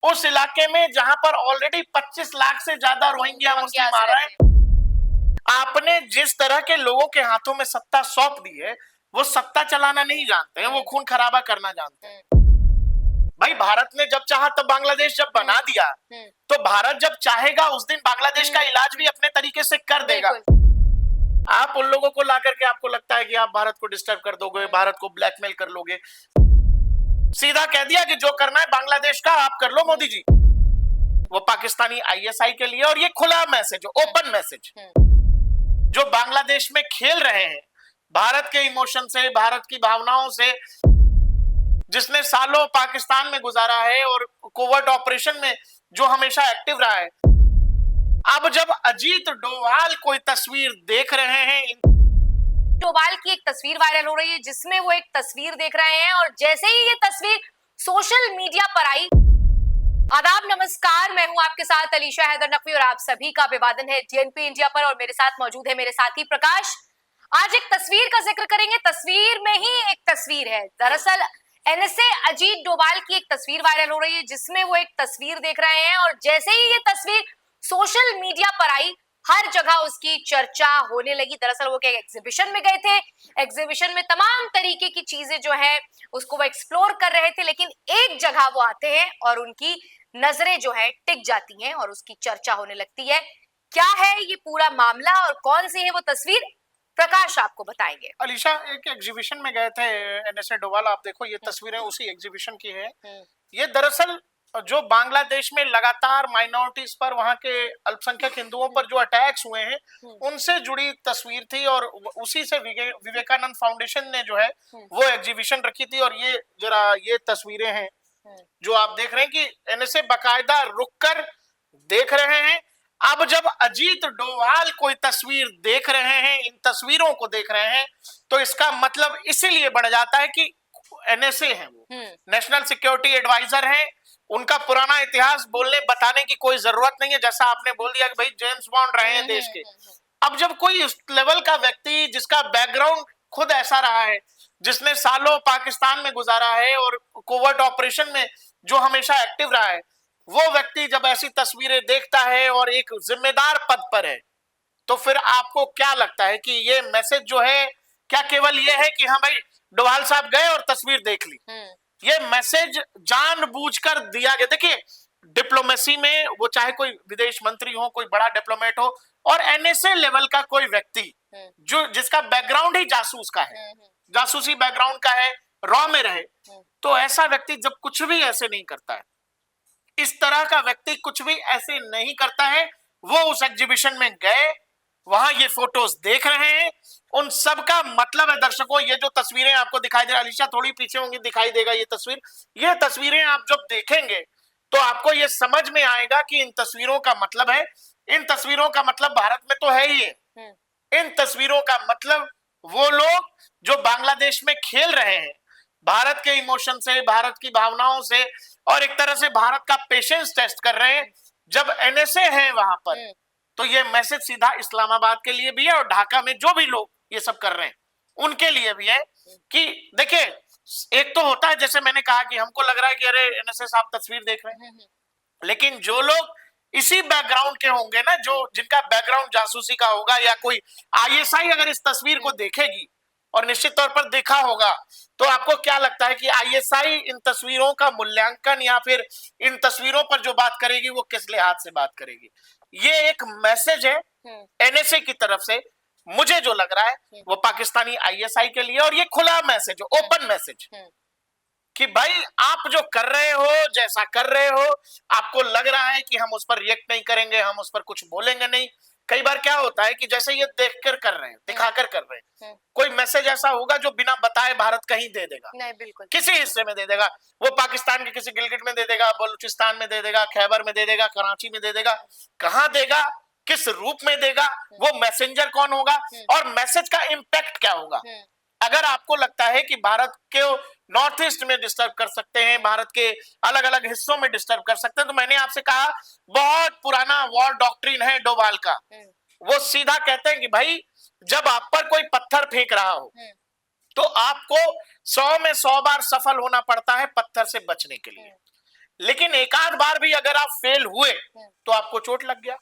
उस इलाके में जहां पर ऑलरेडी 25 लाख से ज्यादा रोहिंग्या मुस्लिम आ रहे हैं। आपने जिस तरह के लोगों के हाथों में सत्ता सौंप दी है, वो सत्ता चलाना नहीं जानते हैं, वो खून खराबा करना जानते हैं। भाई भारत ने जब चाहा तब बांग्लादेश जब बना दिया, तो भारत जब चाहेगा उस दिन बांग्लादेश का इलाज भी अपने तरीके से कर देगा। आप उन लोगों को ला करके आपको लगता है कि आप भारत को डिस्टर्ब कर दोगे, भारत को ब्लैकमेल कर लोगे। सीधा कह दिया कि जो करना है बांग्लादेश का आप कर लो मोदी जी। वो पाकिस्तानी आईएसआई के लिए, और ये खुला मैसेज, ओपन मैसेज जो बांग्लादेश में खेल रहे हैं भारत के इमोशन से, भारत की भावनाओं से, जिसने सालों पाकिस्तान में गुजारा है और कोवर्ट ऑपरेशन में जो हमेशा एक्टिव रहा है। अब जब अजीत डोभाल कोई तस्वीर देख रहे हैं, डोभाल की एक तस्वीर वायरल हो रही है जिसमें वो एक तस्वीर देख रहे हैं, और जैसे ही ये तस्वीर सोशल मीडिया पर आई। आदाब, नमस्कार, मैं हूं आपके साथ अलीशा हैदर नकवी और आप सभी का अभिवादन है डीएनपी इंडिया पर। और मेरे साथ मौजूद है मेरे साथी प्रकाश। आज एक तस्वीर का जिक्र करेंगे। तस्वीर में ही एक तस्वीर है, दरअसल एनएसए अजीत डोभाल की एक तस्वीर वायरल हो रही है जिसमें वो एक तस्वीर देख रहे हैं, और जैसे ही ये तस्वीर सोशल मीडिया पर आई, हर जगह उसकी चर्चा होने लगी। दरअसल वो एक एग्जीबिशन में गए थे, एग्जीबिशन में तमाम तरीके की चीजें जो है उसको वो एक्सप्लोर कर रहे थे, लेकिन एक जगह वो आते हैं और उनकी नजरें जो है टिक जाती हैं और उसकी चर्चा होने लगती है। क्या है ये पूरा मामला और कौन सी है वो तस्वीर, प्रकाश आपको बताएंगे। अलीशा एक एग्जीबिशन में गए थे एनएसए डोभाल, आप देखो ये तस्वीरें उसी एग्जीबिशन की है। ये दरअसल जो बांग्लादेश में लगातार माइनॉरिटीज पर, वहां के अल्पसंख्यक हिंदुओं पर जो अटैक्स हुए हैं, उनसे जुड़ी तस्वीर थी, और उसी से विवेकानंद फाउंडेशन ने जो है वो एग्जीबिशन रखी थी। और ये जरा ये तस्वीरें हैं जो आप देख रहे हैं कि एनएसए बाकायदा रुककर देख रहे हैं। अब जब अजीत डोभाल कोई तस्वीर देख रहे हैं, इन तस्वीरों को देख रहे हैं, तो इसका मतलब इसीलिए बढ़ जाता है कि एनएसए है, वो नेशनल सिक्योरिटी एडवाइजर है। उनका पुराना इतिहास बोलने बताने की कोई जरूरत नहीं है, जैसा आपने बोल दिया कि भाई जेम्स बॉन्ड रहे हैं देश के। अब जब कोई उस लेवल का व्यक्ति जिसका बैकग्राउंड खुद ऐसा रहा है, जिसने सालों पाकिस्तान में गुजारा है और कोवर्ट ऑपरेशन में जो हमेशा एक्टिव रहा है, वो व्यक्ति जब ऐसी तस्वीरें देखता है और एक जिम्मेदार पद पर है, तो फिर आपको क्या लगता है कि ये मैसेज जो है क्या केवल ये है कि हाँ भाई डोभाल साहब गए और तस्वीर देख ली? ये मैसेज जानबूझकर दिया गया। देखिए डिप्लोमेसी में वो चाहे कोई विदेश मंत्री हो, कोई बड़ा डिप्लोमेट हो, और एनएसए लेवल का कोई व्यक्ति जो जिसका बैकग्राउंड ही जासूस का है, जासूसी बैकग्राउंड का है, रॉ में रहे, तो ऐसा व्यक्ति जब कुछ भी ऐसे नहीं करता है, इस तरह का व्यक्ति कुछ भी ऐसे नहीं करता है। वो उस एग्जीबिशन में गए, वहां ये फोटोज देख रहे हैं, उन सब का मतलब है दर्शकों, ये जो तस्वीरें आपको दिखाई दे रही है, अलीशा थोड़ी पीछे होंगी, दिखाई देगा ये तस्वीर। ये तस्वीरें आप जब देखेंगे तो आपको ये समझ में आएगा कि इन तस्वीरों का मतलब है, इन तस्वीरों का मतलब भारत में तो है ही है। इन तस्वीरों का मतलब वो लोग जो बांग्लादेश में खेल रहे हैं भारत के इमोशन से, भारत की भावनाओं से, और एक तरह से भारत का पेशेंस टेस्ट कर रहे हैं। जब एनएसए है वहां पर, तो ये मैसेज सीधा इस्लामाबाद के लिए भी है और ढाका में जो भी लोग ये सब कर रहे हैं उनके लिए भी है कि देखिए, एक तो होता है जैसे मैंने कहा कि हमको लग रहा है कि अरे एनएसए साहब तस्वीर देख रहे हैं, लेकिन जो लोग इसी बैकग्राउंड के होंगे ना, जो जिनका बैकग्राउंड जासूसी का होगा, या कोई आईएसआई अगर इस तस्वीर को देखेगी, और निश्चित तौर पर देखा होगा, तो आपको क्या लगता है कि आईएसआई इन तस्वीरों का मूल्यांकन या फिर इन तस्वीरों पर जो बात करेगी वो किस लिहाज से बात करेगी? ये एक मैसेज है एनएसए की तरफ से, मुझे जो लग रहा है वो पाकिस्तानी आईएसआई के लिए, और ये खुला मैसेज, ओपन मैसेज कि भाई आप जो कर रहे हो, जैसा कर रहे हो, आपको लग रहा है कि हम उस पर रिएक्ट नहीं करेंगे, हम उस पर कुछ बोलेंगे नहीं। कई बार क्या होता है कि जैसे ये देखकर कर रहे हैं, दिखाकर कर रहे हैं, कोई मैसेज ऐसा होगा जो बिना बताए भारत कहीं दे देगा, नहीं बिल्कुल किसी हिस्से में दे देगा, वो पाकिस्तान के किसी गिलगिट में दे देगा, बलूचिस्तान में दे देगा, खैबर में दे देगा, कराची में दे देगा, कहां देगा, किस रूप में देगा, वो मैसेंजर कौन होगा, और मैसेज का इम्पैक्ट क्या होगा। अगर आपको लगता है कि भारत के नॉर्थ ईस्ट में डिस्टर्ब कर सकते हैं, भारत के अलग अलग हिस्सों में डिस्टर्ब कर सकते हैं, तो मैंने आपसे कहा बहुत पुराना वॉर डॉक्ट्रिन है डोभाल का। वो सीधा कहते हैं कि भाई जब आप पर कोई पत्थर फेंक रहा हो तो आपको 100 में 100 बार सफल होना पड़ता है पत्थर से बचने के लिए, लेकिन एक आध बार भी अगर आप फेल हुए तो आपको चोट लग गया,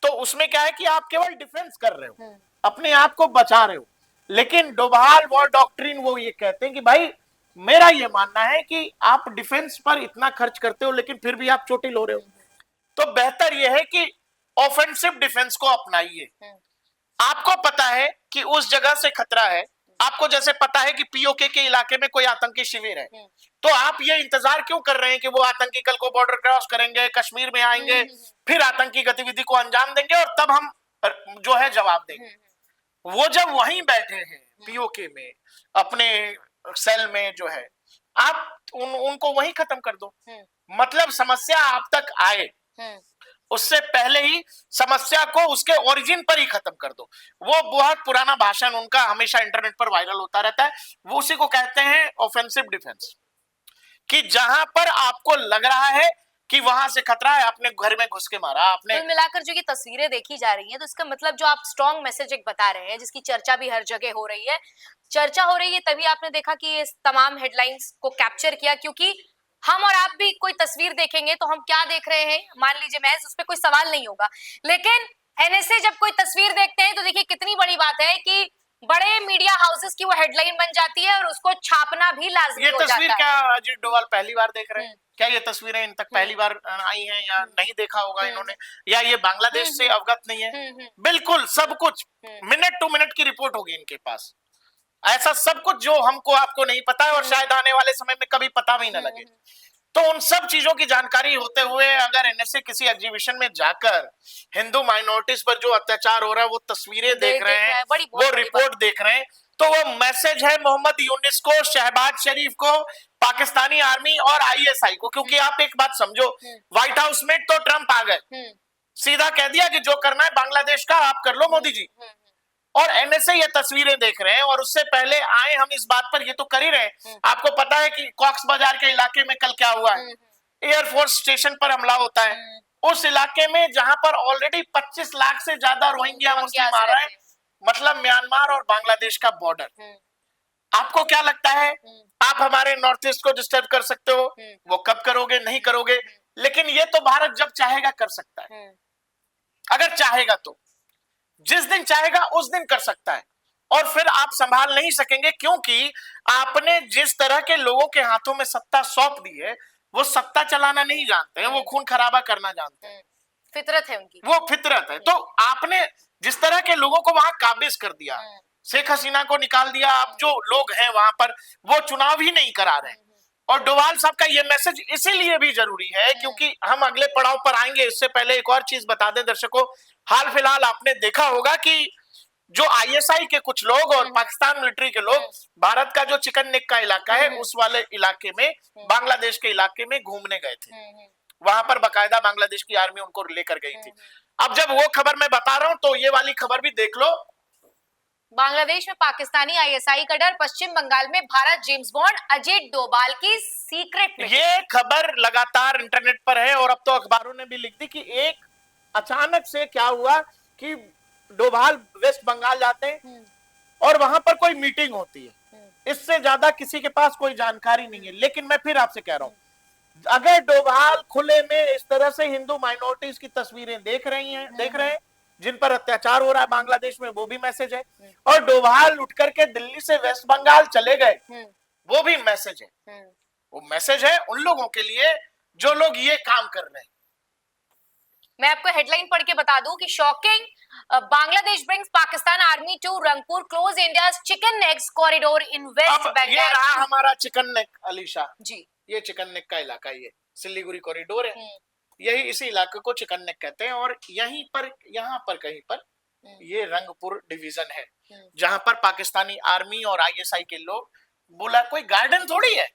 तो उसमें क्या है कि आप केवल डिफेंस कर रहे हो, अपने आप को बचा रहे हो। लेकिन डोभाल वॉर डॉक्ट्रिन वो ये कहते हैं कि भाई मेरा ये मानना है कि आप डिफेंस पर इतना खर्च करते हो लेकिन फिर भी आप चोटिल हो रहे हो, तो बेहतर यह है कि ऑफेंसिव डिफेंस को अपनाइए। आपको पता है कि उस जगह से खतरा है, आपको जैसे पता है कि पीओके के इलाके में कोई आतंकी शिविर है, तो आप ये इंतजार क्यों कर रहे हैं कि वो आतंकी कल को बॉर्डर क्रॉस करेंगे, कश्मीर में आएंगे, फिर आतंकी गतिविधि को अंजाम देंगे और तब हम जो है जवाब देंगे। वो जब वहीं बैठे हैं पीओके में अपने सेल में जो है, आप उनको वहीं खत्म कर दो। मतलब समस्या आप तक आए उससे पहले ही समस्या को उसके ओरिजिन पर ही खत्म कर दो। वो बहुत पुराना भाषण उनका हमेशा इंटरनेट पर वायरल होता रहता है, वो उसी को कहते हैं ऑफेंसिव डिफेंस, कि जहां पर आपको लग रहा है कि वहां से खतरा है, आपने घर में घुस के मारा आपने। कुल मिलाकर जो ये तस्वीरें देखी जा रही हैं, तो इसका मतलब जो आप स्ट्रॉन्ग मैसेज एक बता रहे हैं, जिसकी चर्चा भी हर जगह हो रही है, चर्चा हो रही है तभी आपने देखा कि ये तमाम हेडलाइंस को कैप्चर किया, क्योंकि हम और आप भी कोई तस्वीर देखेंगे तो हम क्या देख रहे हैं, मान लीजिए महज उस पर कोई सवाल नहीं होगा, लेकिन एनएसए जब कोई तस्वीर देखते हैं तो देखिए कितनी बड़ी बात है कि बड़े मीडिया हाउसेस की वो हेडलाइन बन जाती है और उसको छापना भी लाजमी हो जाता है। ये तस्वीर क्या अजीत डोभाल पहली बार देख रहे हैं? क्या ये तस्वीरें इन तक पहली बार आई हैं या नहीं देखा होगा इन्होंने, या ये बांग्लादेश से अवगत नहीं है? बिल्कुल सब कुछ मिनट टू मिनट की रिपोर्ट होगी इनके पास, ऐसा सब कुछ जो हमको आपको नहीं पता है और शायद आने वाले समय में कभी पता भी ना लगे। तो उन सब चीजों की जानकारी होते हुए अगर एनएसए किसी एग्जीबिशन में जाकर हिंदू माइनॉरिटीज पर जो अत्याचार हो रहा है वो तस्वीरें देख रहे हैं, वो रिपोर्ट देख रहे हैं, तो वो मैसेज है मोहम्मद यूनिस को, शहबाज शरीफ को, पाकिस्तानी आर्मी और आईएसआई को। क्योंकि आप एक बात समझो, व्हाइट हाउस में तो ट्रंप आ गए, सीधा कह दिया कि जो करना है बांग्लादेश का आप कर लो मोदी जी, और एनएसए ये तस्वीरें देख रहे हैं। और उससे पहले आए हम इस बात पर ये तो कर ही रहे हैं, आपको पता है कि कॉक्स बाजार के इलाके में कल क्या हुआ है, एयरफोर्स स्टेशन पर हमला होता है, उस इलाके में जहां पर ऑलरेडी 25 लाख से ज्यादा रोहिंग्या मुस्लिम आ रहे हैं, मतलब म्यांमार और बांग्लादेश का बॉर्डर। आपको क्या लगता है आप हमारे नॉर्थ ईस्ट को डिस्टर्ब कर सकते हो? वो कब करोगे? नहीं करोगे। लेकिन ये तो भारत जब चाहेगा कर सकता है, अगर चाहेगा तो, जिस दिन चाहेगा उस दिन कर सकता है, और फिर आप संभाल नहीं सकेंगे, क्योंकि आपने जिस तरह के लोगों के हाथों में सत्ता सौंप दी है, वो सत्ता चलाना नहीं जानते हैं, वो खून खराबा करना जानते हैं, फितरत है उनकी, वो फितरत है। तो आपने जिस तरह के लोगों को वहां काबिज कर दिया, शेख हसीना को निकाल दिया, अब जो लोग हैं वहां पर वो चुनाव ही नहीं करा रहे हैं। और डोभाल साहब का ये मैसेज इसीलिए भी जरूरी है क्योंकि हम अगले पड़ाव पर आएंगे। इससे पहले एक और चीज बता दें दर्शकों, हाल फिलहाल आपने देखा होगा कि जो आईएसआई के कुछ लोग और पाकिस्तान मिलिट्री के लोग भारत का जो चिकन नेक का इलाका है उस वाले इलाके में, बांग्लादेश के इलाके में घूमने गए थे, वहां पर बकायदा बांग्लादेश की आर्मी उनको लेकर गई थी। अब जब वो खबर मैं बता रहा हूं तो ये वाली खबर भी देख लो। बांग्लादेश में पाकिस्तानी आईएसआई का डर, पश्चिम बंगाल में भारत जेम्स बॉन्ड अजीत डोभाल की सीक्रेट में। ये खबर लगातार इंटरनेट पर है और अब तो अखबारों ने भी लिख दी कि एक अचानक से क्या हुआ कि डोभाल वेस्ट बंगाल जाते हैं और वहां पर कोई मीटिंग होती है, इससे ज्यादा किसी के पास कोई जानकारी नहीं है। लेकिन मैं फिर आपसे कह रहा हूं, अगर डोभाल खुले में इस तरह से हिंदू माइनॉरिटीज की तस्वीरें देख रहे हैं जिन पर अत्याचार हो रहा है बांग्लादेश में, वो भी मैसेज है। और डोभाल उठ करके दिल्ली से वेस्ट बंगाल चले गए, वो भी मैसेज है। वो मैसेज है उन लोगों के लिए जो लोग ये काम कर रहे हैं। मैं आपको हेडलाइन पढ़ के बता दूं कि shocking, Bangladesh brings Pakistan army to Rangpur, close India's chicken neck corridor in West Bengal. ये रहा हमारा चिकन नेक अलीशा जी, ये चिकन नेक का इलाका, ये सिलीगुड़ी कॉरिडोर है, यही इसी इलाके को चिकन नेक कहते हैं। और यहीं पर यहाँ पर कहीं पर ये रंगपुर डिवीजन है जहां पर पाकिस्तानी आर्मी और आईएसआई के लोग, बोला कोई गार्डन थोड़ी है।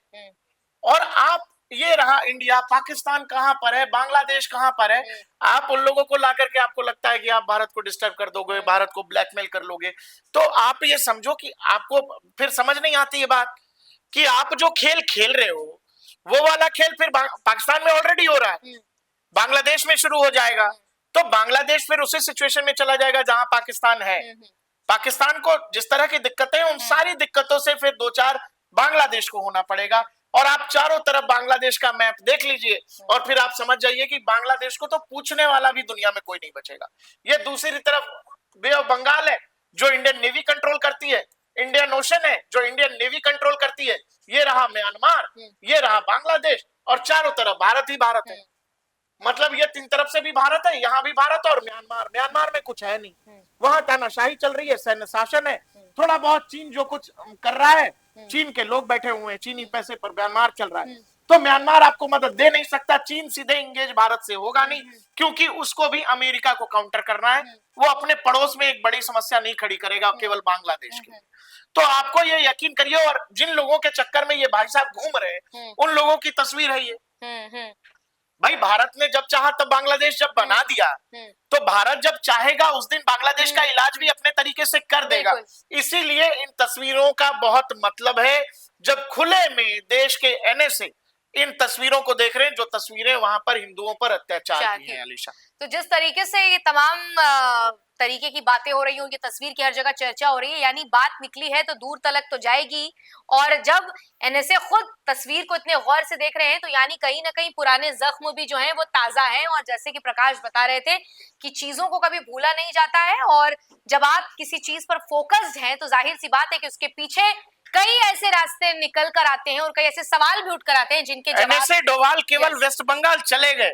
और आप ये रहा इंडिया, पाकिस्तान कहां पर है, बांग्लादेश कहां पर है, आप उन लोगों को ला करके आपको लगता है कि आप भारत को डिस्टर्ब कर दोगे, भारत को ब्लैकमेल कर लोगे। तो आप ये समझो कि आपको फिर समझ नहीं आती ये बात कि आप जो खेल खेल रहे हो वो वाला खेल फिर पाकिस्तान में ऑलरेडी हो रहा है, बांग्लादेश में शुरू हो जाएगा, तो बांग्लादेश फिर उसी सिचुएशन में चला जाएगा जहां पाकिस्तान है। पाकिस्तान को जिस तरह की दिक्कतें हैं उन सारी दिक्कतों से फिर दो चार बांग्लादेश को होना पड़ेगा। और आप चारों तरफ बांग्लादेश का मैप देख लीजिए और फिर आप समझ जाइए कि बांग्लादेश को तो पूछने वाला भी दुनिया में कोई नहीं बचेगा। ये दूसरी तरफ बे ऑफ बंगाल है जो इंडियन नेवी कंट्रोल करती है, इंडियन ओशन है जो इंडियन नेवी कंट्रोल करती है, ये रहा म्यांमार, ये रहा बांग्लादेश और चारों तरफ भारत ही भारत है। मतलब ये तीन तरफ से भी भारत है, यहाँ भी भारत और म्यांमार में कुछ है नहीं, वहां तानाशाही चल रही है, सैन्य शासन है, थोड़ा बहुत चीन जो कुछ कर रहा है, चीन के लोग बैठे हुए हैं, चीनी पैसे पर म्यांमार चल रहा है। तो म्यांमार आपको मदद दे नहीं सकता, चीन सीधे इंगेज भारत से होगा नहीं, क्योंकि उसको भी अमेरिका को काउंटर करना है, वो अपने पड़ोस में एक बड़ी समस्या नहीं खड़ी करेगा केवल बांग्लादेश की। तो आपको ये यकीन करिए, और जिन लोगों के चक्कर में ये भाई साहब घूम रहे हैं उन लोगों की तस्वीर है ये। भाई भारत ने जब चाहा तब बांग्लादेश जब बना दिया, तो भारत जब चाहेगा उस दिन बांग्लादेश का इलाज भी अपने तरीके से कर देगा। इसीलिए इन तस्वीरों का बहुत मतलब है। जब खुले में देश के एनएसए इन तस्वीरों को देख रहे हैं, जो तस्वीरें वहां पर हिंदुओं पर अत्याचार की हैं अलीशा। तो जिस तरीके से ये तमाम तरीके की बातें हो रही हैं, ये तस्वीर की हर जगह चर्चा हो रही है, यानी बात निकली है तो दूर तलक तो जाएगी। और जब एनएसए खुद तस्वीर को इतने गौर से देख रहे हैं तो यानी कहीं ना कहीं पुराने जख्म भी जो हैं वो ताजा हैं। और जैसे कि प्रकाश बता रहे थे कि चीजों को कभी भूला नहीं जाता है, और जब आप किसी चीज पर फोकस्ड हैं तो जाहिर सी बात है कि उसके पीछे कई ऐसे रास्ते निकल कर आते हैं और कई ऐसे सवाल भी उठ कर आते हैं जिनके जवाब। एनएसए डोभाल केवल वेस्ट बंगाल चले गए,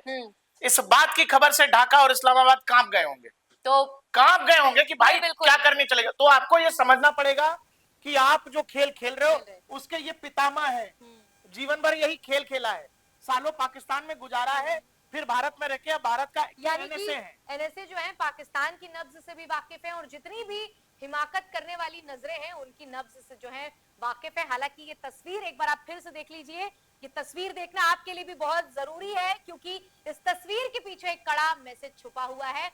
इस बात की खबर से ढाका और इस्लामाबाद कांप गए होंगे, तो कांप गए होंगे कि भाई क्या करने चले गए। तो आपको ये समझना पड़ेगा कि आप जो खेल खेल रहे हो उसके ये पितामह है, जीवन भर यही खेल खेला है, सालों पाकिस्तान में गुजारा है, फिर भारत में रह के भारत का एनएसए है। एनएसए जो है पाकिस्तान की नब्ज से भी वाकिफ है और जितनी भी हिमाकत करने वाली नजरें हैं उनकी नब्ज से जो है वाकिफ है। हालांकि ये तस्वीर एक बार आप फिर से देख लीजिए, ये तस्वीर देखना आपके लिए भी बहुत जरूरी है क्योंकि इस तस्वीर के पीछे एक कड़ा मैसेज छुपा हुआ है।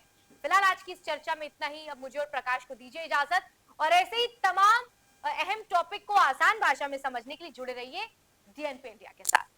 फिलहाल आज की इस चर्चा में इतना ही। अब मुझे और प्रकाश को दीजिए इजाजत, और ऐसे ही तमाम अहम टॉपिक को आसान भाषा में समझने के लिए जुड़े रहिए डीएनपी इंडिया के साथ।